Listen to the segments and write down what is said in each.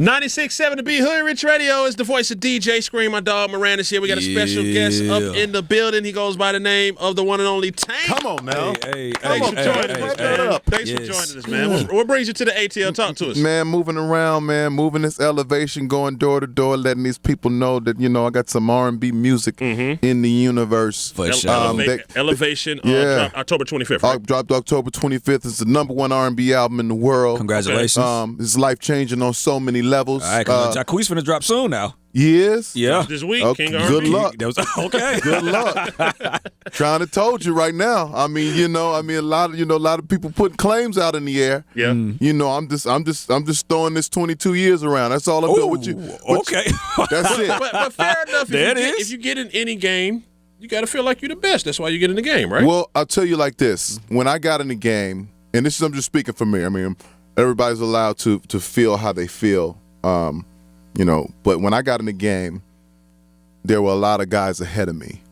96.7 to be Hoodrich Radio is the voice of DJ Scream. My dog Moran is here. We got a special guest up in the building. He goes by the name of the one and only Tank. Come on now. Thanks for joining us, man. Thanks for joining us, man. What brings you to the ATL? Talk to us. Man, moving around, man. Moving this elevation, going door to door, letting these people know that, I got some R&B music in the universe. For sure. Elevation dropped October 25th, right? Dropped October 25th. It's the #1 R&B album in the world. Congratulations. It's life-changing on so many levels. All right, Jacquees finna drop soon now. Yes. Yeah. This week, okay, King R&B. good luck. That was okay. Good luck. Trying to told you right now. I mean, a lot of people putting claims out in the air. Yeah. I'm just throwing this 22 years around. That's all I'm doing with you. Okay. That's it. But fair enough. If you get in any game, you got to feel like you're the best. That's why you get in the game, right? Well, I'll tell you like this. When I got in the game, and this is I'm just speaking for me. I mean, everybody's allowed to feel how they feel. But when I got in the game, there were a lot of guys ahead of me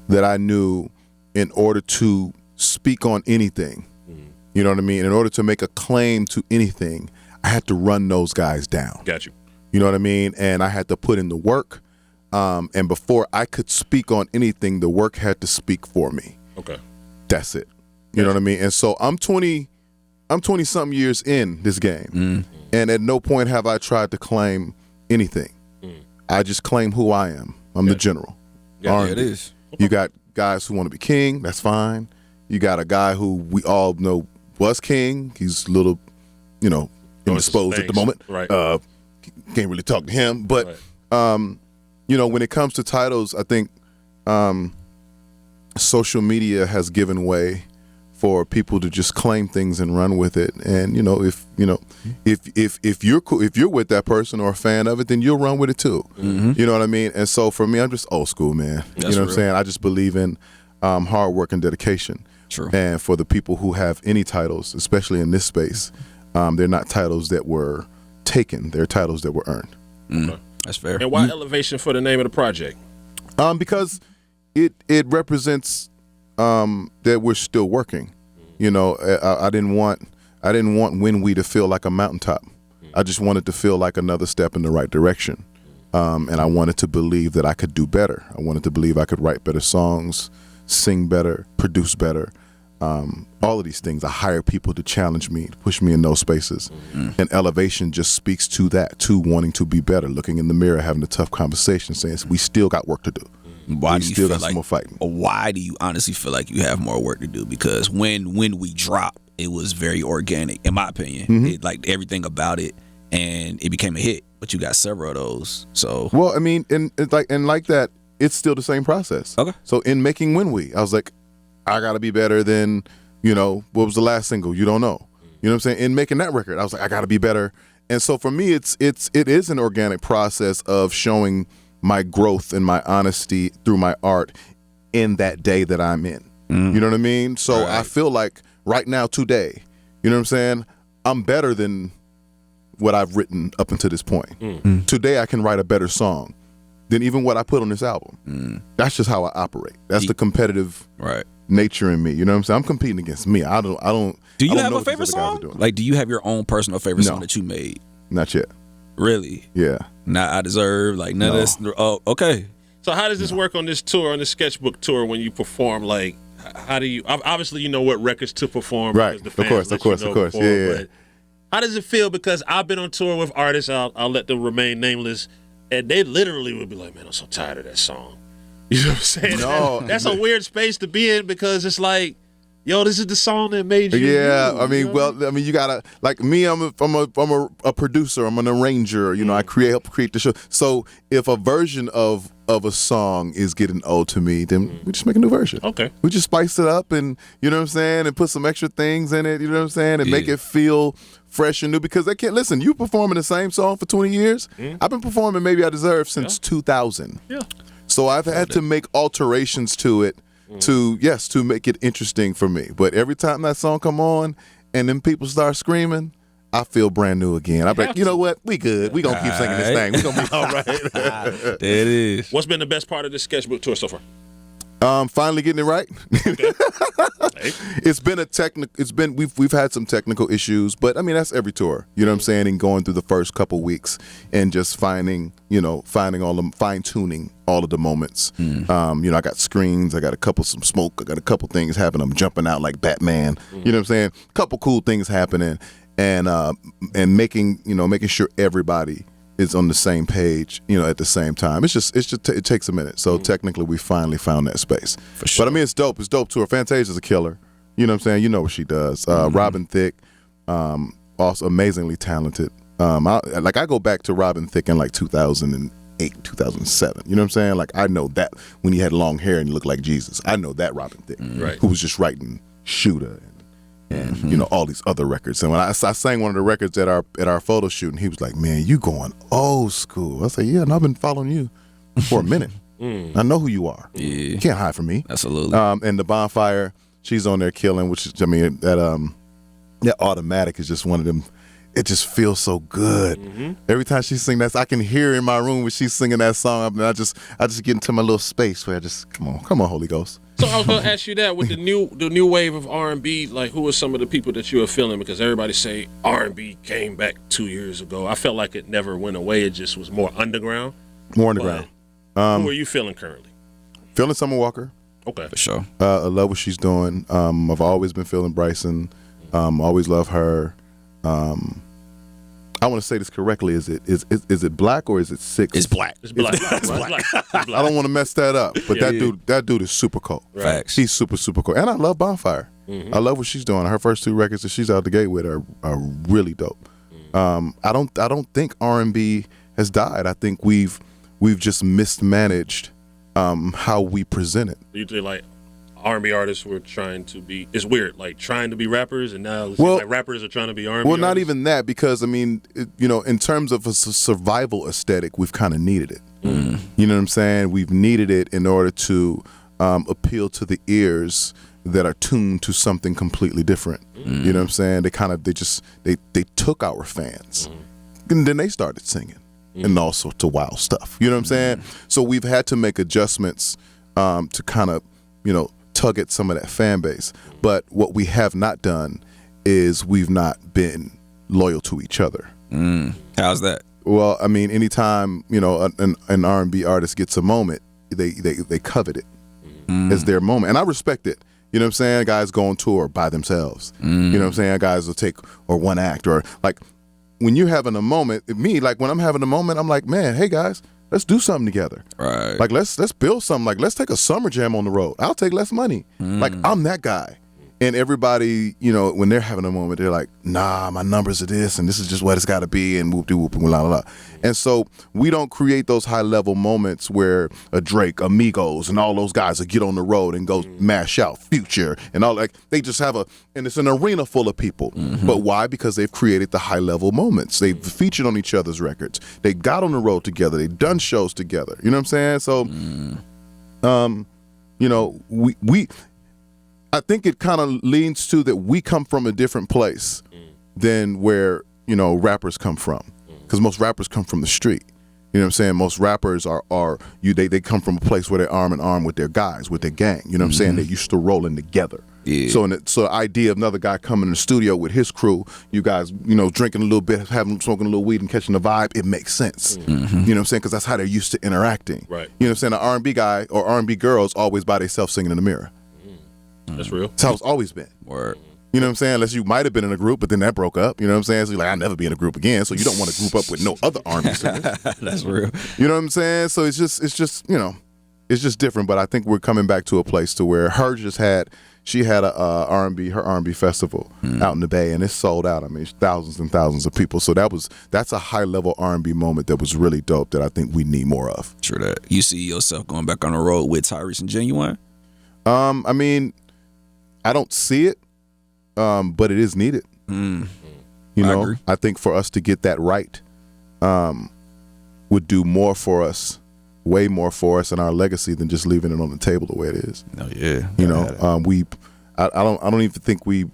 that I knew in order to speak on anything, you know what I mean? In order to make a claim to anything, I had to run those guys down. Got you. You know what I mean? And I had to put in the work. And before I could speak on anything, the work had to speak for me. Okay. That's it. You know what I mean? And so I'm 20-something years in this game. And at no point have I tried to claim anything. I just claim who I am. I'm the general. Yeah, it is. You got guys who want to be king. That's fine. You got a guy who we all know was king. He's a little, indisposed at the moment. Right. Can't really talk to him. But, when it comes to titles, I think social media has given way for people to just claim things and run with it. And if you're with that person or a fan of it, then you'll run with it too. You know what I mean? And so for me, I'm just old school, man. That's you know what real. I'm saying? I just believe in hard work and dedication. True. And for the people who have any titles, especially in this space, they're not titles that were taken. They're titles that were earned. That's fair. And why Elevation for the name of the project? Because it represents that we're still working. I didn't want When We to feel like a mountaintop. I just wanted to feel like another step in the right direction. And I wanted to believe that I could do better. I wanted to believe I could write better songs, sing better, produce better. All of these things. I hire people to challenge me, to push me in those spaces. And Elevation just speaks to that, to wanting to be better, looking in the mirror, having a tough conversation, saying we still got work to do. Why do you still feel got like, some more fighting. Why do you honestly feel like you have more work to do? Because when we drop, it was very organic, in my opinion. It, like everything about it, and it became a hit. But you got several of those. So well, I mean, and like that, it's still the same process. Okay. So in making When We, I was like, I gotta be better than what was the last single? You don't know. You know what I'm saying? In making that record, I was like, I gotta be better. And so for me, it is an organic process of showing my growth and my honesty through my art in that day that I'm in. You know what I mean? So I feel like right now, today, you know what I'm saying? I'm better than what I've written up until this point. Today I can write a better song than even what I put on this album. That's just how I operate. That's the competitive nature in me. You know what I'm saying? I'm competing against me. I don't. Do you I don't have know a what these favorite other guys are song? doing. Like, do you have your own personal favorite No. song that you made? Not yet. Really? Yeah. Not I Deserve, like none of this. Oh, okay. So how does this work on this tour, on the Sketchbook Tour, when you perform? Like, how do you? Obviously, you know what records to perform. Right. because the Of course. fans Of course. let Of you know course. before, Yeah. but how does it feel? Because I've been on tour with artists. I'll let them remain nameless, and they literally would be like, "Man, I'm so tired of that song." You know what I'm saying? No. That's a weird space to be in because it's like, yo, this is the song that made you. Yeah, you, I mean, you know? well, I mean, you gotta like me. I'm a producer. I'm an arranger. You know, I help create the show. So if a version of a song is getting old to me, then we just make a new version. Okay. We just spice it up, and you know what I'm saying, and put some extra things in it. You know what I'm saying, and make it feel fresh and new. Because they can't listen. You performing the same song for 20 years. I've been performing Maybe I Deserve since 2000. Yeah. So I've had to make alterations to it to make it interesting for me. But every time that song come on and then people start screaming, I feel brand new again. I'm like, you know what? We good. We gonna keep singing this thing. We gonna be all right. There it is. What's been the best part of this Sketchbook Tour so far? Finally getting it right. Okay. Hey. It's been we've had some technical issues, but I mean that's every tour. You know what I'm saying? And going through the first couple weeks and just finding all the fine-tuning all of the moments. I got screens, I got some smoke, I got a couple things happening. I'm jumping out like Batman. You know what I'm saying? A couple cool things happening and making sure everybody is on the same page, at the same time. It takes a minute. So technically, we finally found that space. For sure. But I mean, it's dope. It's dope tour. Fantasia's a killer. You know what I'm saying? You know what she does. Robin Thicke, also amazingly talented. I go back to Robin Thicke in like 2008, 2007. You know what I'm saying? Like I know that when he had long hair and he looked like Jesus. I know that Robin Thicke, Right. who was just writing Shooter and all these other records. And when I sang one of the records at our photo shoot, and he was like, "Man, you going old school." I said, "Yeah, and I've been following you for a minute. I know who you are. Yeah. You can't hide from me." Absolutely. And the Bonfire, she's on there killing, which is, I mean, that Automatic is just one of them. It just feels so good. Every time she sings that, I can hear in my room when she's singing that song. I mean, I just get into my little space where I just come on, Holy Ghost. So I was going to ask you that with the new wave of R&B, like who are some of the people that you are feeling? Because everybody say R&B came back 2 years ago. I felt like it never went away. It just was more underground. More underground. Who are you feeling currently? Feeling Summer Walker. Okay. For sure. I love what she's doing. I've always been feeling Bryson. Always love her. I want to say this correctly. Is it Black or is it Six? It's Black. It's Black. It's Black. I don't want to mess that up, but that dude is super cool. Facts. He's super, super cool. And I love Bonfire. I love what she's doing. Her first 2 records that she's out the gate with are really dope. I don't think R&B has died. I think we've just mismanaged how we present it. Usually, like R&B artists were trying to be. It's weird, like trying to be rappers, and now it's Well- like rappers are trying to be R&B. Well, not artists. even that, because I mean, in terms of a survival aesthetic, we've kind of needed it. You know what I'm saying? We've needed it in order to appeal to the ears that are tuned to something completely different. You know what I'm saying? They took our fans, and then they started singing and all sorts of wild stuff. You know what I'm saying? So we've had to make adjustments to kind of tug at some of that fan base. But what we have not done is we've not been loyal to each other. How's that? Well, I mean, anytime an R&B artist gets a moment, they covet it as their moment, and I respect it. You know what I'm saying? Guys go on tour by themselves. You know what I'm saying? Guys will take or one act, or like when you're having a moment. Like when I'm having a moment, I'm like, man, hey guys, let's do something together. Right. Like let's build something. Like let's take a summer jam on the road. I'll take less money. Like I'm that guy. And everybody, when they're having a moment, they're like, nah, my numbers are this, and this is just what it's got to be, and whoop-de-whoop, and la la la. And so we don't create those high-level moments where a Drake, Amigos, and all those guys will get on the road and go mash out Future and all. Like they just have and it's an arena full of people. But why? Because they've created the high-level moments. They've featured on each other's records. They got on the road together. They've done shows together. You know what I'm saying? So, we I think it kind of leans to that we come from a different place than where, rappers come from. Because most rappers come from the street. You know what I'm saying? Most rappers they come from a place where they're arm in arm with their guys, with their gang. You know what I'm saying? They're used to rolling together. Yeah. So the idea of another guy coming in the studio with his crew, you guys, drinking a little bit, smoking a little weed and catching the vibe, it makes sense. You know what I'm saying? Because that's how they're used to interacting. Right. You know what I'm saying? An R&B guy or R&B girls always by themselves singing in the mirror. That's real. That's how it's always been. Word. You know what I'm saying? Unless you might have been in a group, but then that broke up. You know what I'm saying? So you're like, I'll never be in a group again. So you don't want to group up with no other R&B singers. That's real. You know what I'm saying? So it's just it's just different. But I think we're coming back to a place to where she had her R&B festival out in the Bay, and it's sold out. I mean, thousands and thousands of people. So that's a high level R&B moment that was really dope that I think we need more of. True that. You see yourself going back on the road with Tyrese and Genuine? I mean, I don't see it, but it is needed. I agree. I think for us to get that right would do more for us, way more for us and our legacy than just leaving it on the table the way it is. Oh yeah. I don't even think we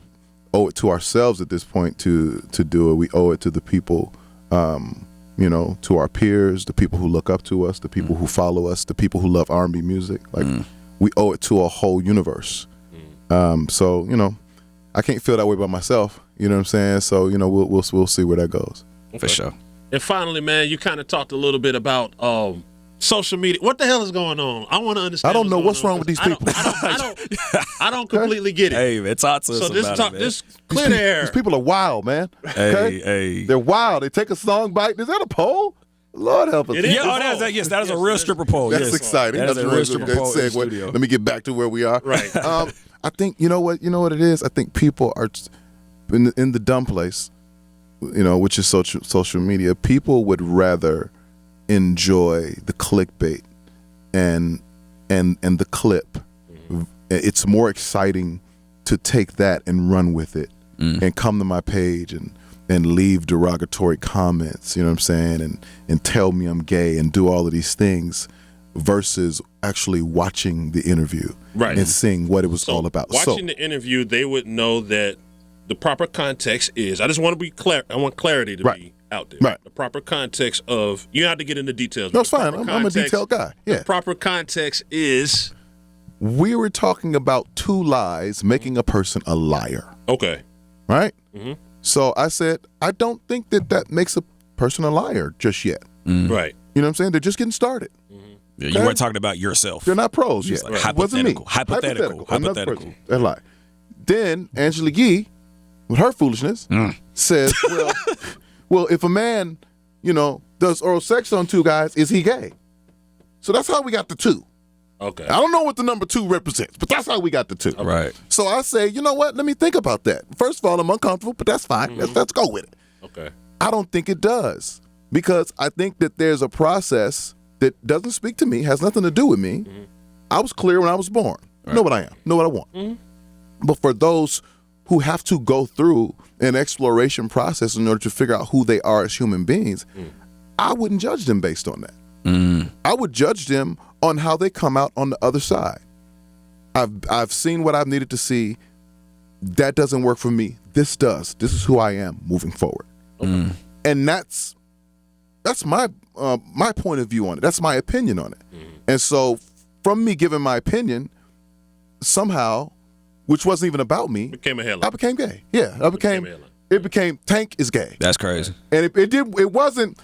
owe it to ourselves at this point to do it. We owe it to the people, to our peers, the people who look up to us, the people who follow us, the people who love R&B music. Like we owe it to a whole universe. So, you know, I can't feel that way by myself. You know what I'm saying? So, you know, we'll see where that goes. Okay. For sure. And finally, man, you kind of talked a little bit about social media. What the hell is going on? I want to understand. I don't know what's wrong with these people. I don't completely get it. Hey, man, talk to us about it, man. This clear the air. These people are wild, man. Okay? Hey. They're wild. They take a song bite. Is that a poll? Lord help us. It is. Yeah, that is a real stripper pole. That's yes. exciting. That is That's a a real stripper pole in the studio. Let me get back to where we are. Right. I think you know what it is. I think people are in the dumb place, you know, which is social media. People would rather enjoy the clickbait and the clip. It's more exciting to take that and run with it and come to my page and leave derogatory comments, you know what I'm saying, and tell me I'm gay and do all of these things versus actually watching the interview and seeing what it was all about. Watching the interview, they would know that the proper context is, I just want to be clear, I want clarity to be out there. Right. The proper context of, you don't have to get into details. No, it's fine. I'm a detailed guy. Yeah. The proper context is? We were talking about two lies making a person a liar. Okay. Right? Mm-hmm. So I said, I don't think that makes a person a liar just yet. Right. You know what I'm saying? They're just getting started. Yeah, you weren't talking about yourself. They're not pros yet. Like Hypothetical. Another person. That's lie. Then Angela Yee, with her foolishness, says, well, if a man, you know, does oral sex on two guys, is he gay? So that's how we got the two. Okay. I don't know what the number two represents, but that's how we got the two. Right. So I say, you know what? Let me think about that. First of all, I'm uncomfortable, but that's fine. Let's go with it. Okay. I don't think it does, because I think that there's a process that doesn't speak to me, has nothing to do with me. I was clear when I was born. Know what I am. Know what I want. But for those who have to go through an exploration process in order to figure out who they are as human beings, I wouldn't judge them based on that. I would judge them on how they come out on the other side. I've seen what I've needed to see. That doesn't work for me. This does. This is who I am moving forward. And that's my point of view on it. That's my opinion on it. And so from me giving my opinion, somehow, which wasn't even about me, became a headline. I became gay. Yeah, it became Tank is gay. That's crazy. And it wasn't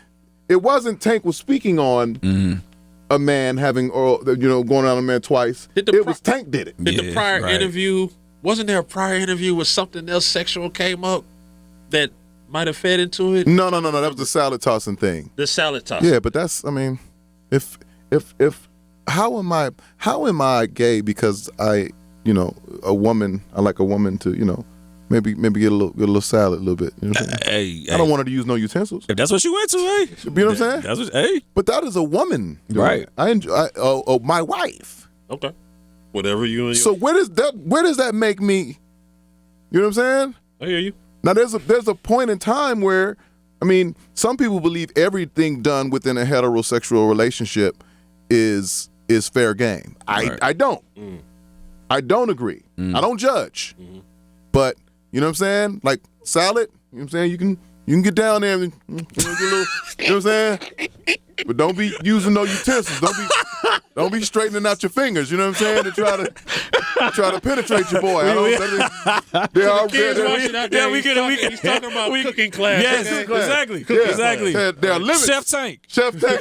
Tank was speaking on a man having oral, you know, going on a man twice. It was Tank did it. Did the prior interview, wasn't there a prior interview where something else sexual came up that might have fed into it? No. That was the salad tossing thing. The salad tossing. Yeah, but that's, I mean, if how am I gay because I, you know, I like a woman to, you know, maybe get a little salad a little bit. You know what I'm saying? I don't want her to use no utensils. If that's what you went to, you know what I'm saying? That's what, But that is a woman, right? I enjoy. My wife. Okay. Whatever you and your. So where does that make me? You know what I'm saying? I hear you. Now there's a point in time where, I mean, some people believe everything done within a heterosexual relationship is fair game. I don't. I don't agree. I don't judge. But you know what I'm saying? Like salad, you know what I'm saying? You can get down there and you know what I'm saying? But don't be using no utensils. Don't be straightening out your fingers, you know what I'm saying? To try to penetrate your boy. They're all good. Yeah, we get it. He's talking about cooking class. Yes, exactly. Exactly. They're limits. Chef Tank.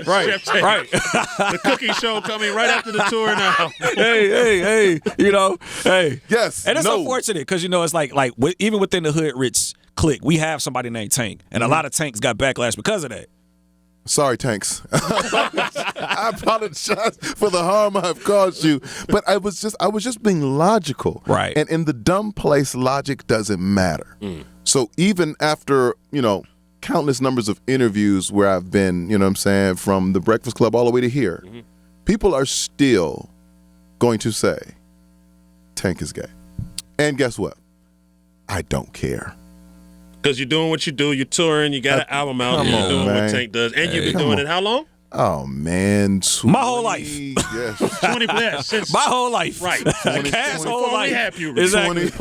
Right. Chef Tank. Right. The cooking show coming right after the tour now. Hey, you know, hey. Yes. And it's unfortunate because, you know, it's like even within the Hoodrich clique, we have somebody named Tank. And a lot of Tanks got backlash because of that. Sorry, Tanks. I apologize for the harm I've caused you. But I was just being logical. Right. And in the dumb place, logic doesn't matter. So even after, you know, countless numbers of interviews where I've been, you know what I'm saying, from the Breakfast Club all the way to here, people are still going to say, Tank is gay. And guess what? I don't care. Because you're doing what you do, you're touring, you got an album out, and you're doing what Tank does. And you've been doing it how long? Oh, man. My whole life. Yes. 20 plus. Since my whole life. Right. Cass' whole life. Exactly.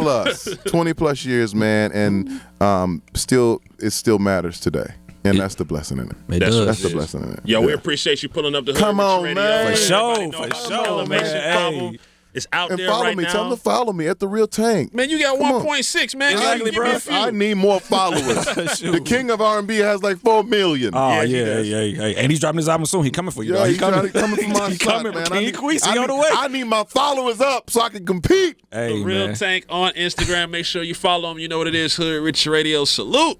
20 plus years, man. And it still matters today. And that's the blessing in it. That's the blessing in it. Yo, we appreciate you pulling up the Hoodrich Come on, Radio. man. For sure, man. Hey. It's out and there follow right me. now. Tell them to follow me at The Real Tank. Man, you got Come on. 1.6, man. Exactly, Give me bro. a few. I need more followers. The king of R&B has like 4 million. Oh he yeah, does. yeah. And he's dropping his album soon. He coming for you. Yeah, dog. he coming for my He spot, coming, man. King Queasy on the way. I need my followers up so I can compete. Hey, The Real man. Tank on Instagram. Make sure you follow him. You know what it is. Hoodrich Radio. Salute.